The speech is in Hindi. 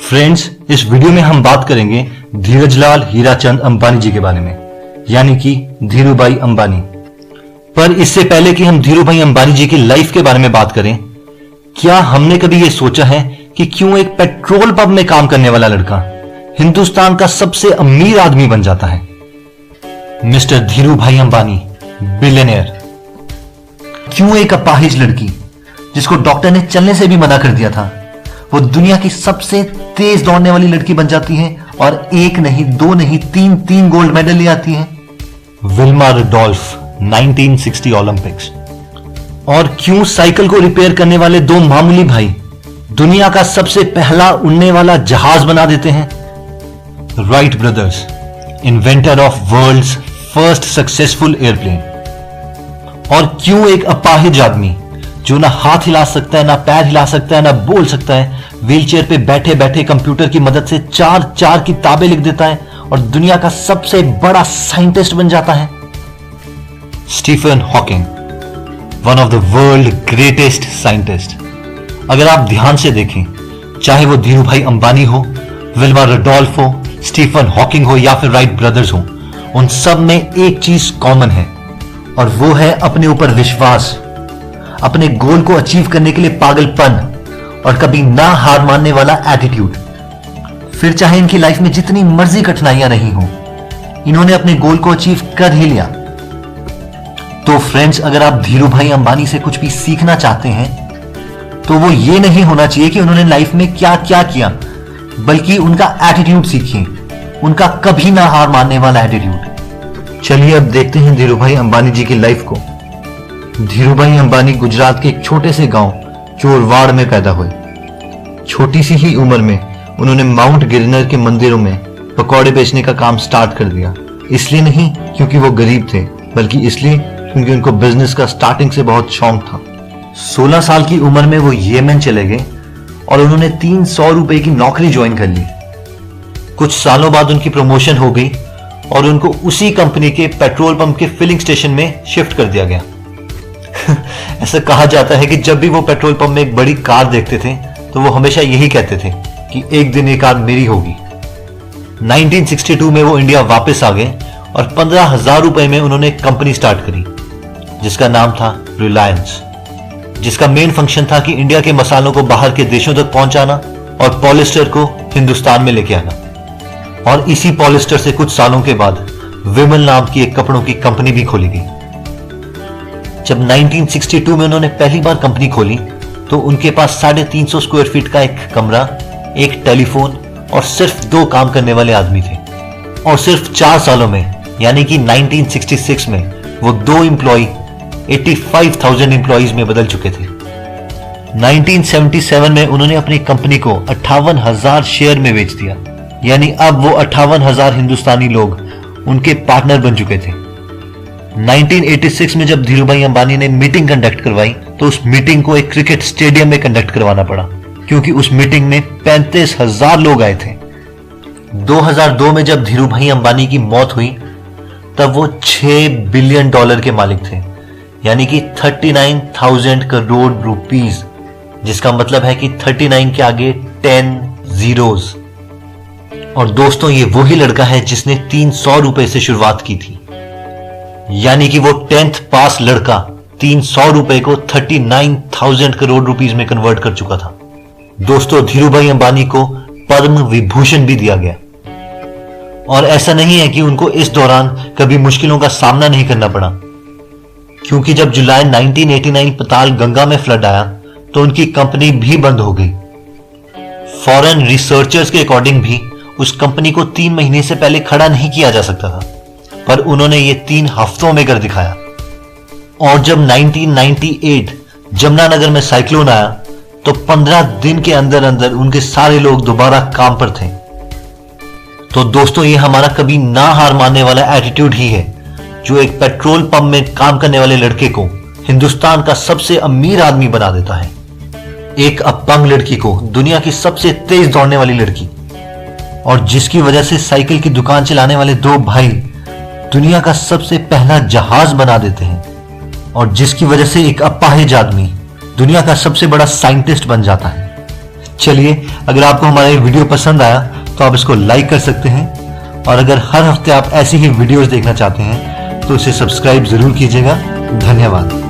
फ्रेंड्स, इस वीडियो में हम बात करेंगे धीरजलाल हीराचंद अंबानी जी के बारे में, यानी कि धीरूभाई अंबानी। पर इससे पहले कि हम धीरूभाई अंबानी जी की लाइफ के बारे में बात करें, क्या हमने कभी यह सोचा है कि क्यों एक पेट्रोल पंप में काम करने वाला लड़का हिंदुस्तान का सबसे अमीर आदमी बन जाता है? Mister Dhirubhai Ambani, billionaire. क्यों एक अपाहिज लड़की जिसको डॉक्टर ने चलने से भी मना कर दिया था, वो दुनिया की सबसे तेज दौड़ने वाली लड़की बन जाती है और एक नहीं, दो नहीं, तीन गोल्ड मेडल ले आती है? Wilma Rudolph, 1960 Olympics. और क्यों साइकिल को रिपेयर करने वाले दो मामूली भाई दुनिया का सबसे पहला उड़ने वाला जहाज बना देते हैं? Wright brothers, inventor of world's first successful airplane. और क्यों एक अपाहिज आदमी जो ना हाथ हिला सकता है, ना पैर हिला सकता है, ना बोल सकता है, व्हीलचेयर पे बैठे बैठे कंप्यूटर की मदद से चार किताबें लिख देता है और दुनिया का सबसे बड़ा साइंटिस्ट बन जाता है? Stephen Hawking, one of the world greatest scientist. अगर आप ध्यान से देखें, चाहे वो धीरूभाई अंबानी हो, विल्मा रुडोल्फ हो, स्टीफन हॉकिंग हो या फिर राइट ब्रदर्स हो, उन सब में एक चीज कॉमन है और वो है अपने ऊपर विश्वास, अपने गोल को अचीव करने के लिए पागलपन और कभी ना हार मानने वाला एटीट्यूड। फिर चाहे इनकी लाइफ में जितनी मर्जी कठिनाइयां नहीं हो, इन्होंने अपने गोल को अचीव कर ही लिया। तो फ्रेंड्स, अगर आप धीरूभाई अंबानी से कुछ भी सीखना चाहते हैं तो वो ये नहीं होना चाहिए कि उन्होंने लाइफ में क्या क्या किया, बल्कि उनका एटीट्यूड सीखिए, उनका कभी ना हार मानने वाला एटीट्यूड। चलिए अब देखते हैं धीरूभाई अंबानी जी की लाइफ को। धीरूभाई अंबानी गुजरात के एक छोटे से गांव चोरवाड़ में पैदा हुए। छोटी सी ही उम्र में उन्होंने माउंट गिरनर के मंदिरों में पकौड़े बेचने का काम स्टार्ट कर दिया। इसलिए नहीं क्योंकि वो गरीब थे, बल्कि इसलिए क्योंकि उनको बिजनेस का स्टार्टिंग से बहुत शौक था। 16 साल की उम्र में वो येमेन चले गए और उन्होंने 300 रुपए की नौकरी ज्वाइन कर ली। कुछ सालों बाद उनकी प्रमोशन हो गई और उनको उसी कंपनी के पेट्रोल पंप के फिलिंग स्टेशन में शिफ्ट कर दिया गया। ऐसा कहा जाता है कि जब भी वो पेट्रोल पंप में एक बड़ी कार देखते थे तो वो हमेशा यही कहते थे कि एक दिन ये कार मेरी होगी। 1962 में वो इंडिया वापस आ गए और 15,000 रुपए में उन्होंने एक कंपनी स्टार्ट करी जिसका नाम था रिलायंस, जिसका मेन फंक्शन था कि इंडिया के मसालों को बाहर के देशों तक पहुंचाना और पॉलिस्टर को हिंदुस्तान में लेके आना। और इसी पॉलिस्टर से कुछ सालों के बाद विमल नाम की एक कपड़ों की कंपनी भी खोली गई। जब 1962 में उन्होंने पहली बार कंपनी खोली तो उनके पास 350 स्क्वायर फीट का एक कमरा, एक टेलीफोन और सिर्फ 2 काम करने वाले आदमी थे। और सिर्फ 4 सालों में, यानी कि 1966 में, वो 2 एम्प्लॉय 85,000 एम्प्लॉइज में बदल चुके थे। 1977 में उन्होंने अपनी कंपनी को 58,000 शेयर में बेच दिया, यानी अब वो 58,000 हिंदुस्तानी लोग उनके पार्टनर बन चुके थे। 1986 में जब धीरूभाई अंबानी ने मीटिंग कंडक्ट करवाई तो उस मीटिंग को एक क्रिकेट स्टेडियम में कंडक्ट करवाना पड़ा, क्योंकि उस मीटिंग में 35,000 लोग आए थे। 2002 में जब धीरूभाई अंबानी की मौत हुई तब वो $6 बिलियन के मालिक थे, यानी कि 39,000 करोड़ रुपीस, जिसका मतलब है कि 39 के आगे 10 zeros। और दोस्तों, ये वही लड़का है जिसने 300 रुपए से शुरुआत की थी, यानी कि वो 10th पास लड़का 300 रुपए को 39,000 करोड़ रुपीस में कन्वर्ट कर चुका था। दोस्तों, धीरूभाई अंबानी को पद्म विभूषण भी दिया गया। और ऐसा नहीं है कि उनको इस दौरान कभी मुश्किलों का सामना नहीं करना पड़ा, क्योंकि जब जुलाई 1989 पताल गंगा में फ्लड आया तो उनकी कंपनी भी बंद हो गई। फॉरेन रिसर्चर्स के अकॉर्डिंग भी उस कंपनी को 3 महीने से पहले खड़ा नहीं किया जा सकता था, पर उन्होंने ये 3 हफ्तों में कर दिखाया। और जब 1998 जमुनानगर में साइक्लोन आया तो 15 दिन के अंदर अंदर उनके सारे लोग दोबारा काम पर थे। तो दोस्तों, ये हमारा कभी ना हार मानने वाला एटीट्यूड ही है जो एक पेट्रोल पंप में काम करने वाले लड़के को हिंदुस्तान का सबसे अमीर आदमी बना देता है। एक अपंग लड़की को दुनिया की सबसे तेज दौड़ने वाली लड़की, और जिसकी वजह से साइकिल की दुकान चलाने वाले 2 भाई दुनिया का सबसे पहला जहाज बना देते हैं, और जिसकी वजह से एक अपाहिज आदमी दुनिया का सबसे बड़ा साइंटिस्ट बन जाता है। चलिए, अगर आपको हमारा ये वीडियो पसंद आया तो आप इसको लाइक कर सकते हैं, और अगर हर हफ्ते आप ऐसी ही वीडियोस देखना चाहते हैं तो इसे सब्सक्राइब जरूर कीजिएगा। धन्यवाद।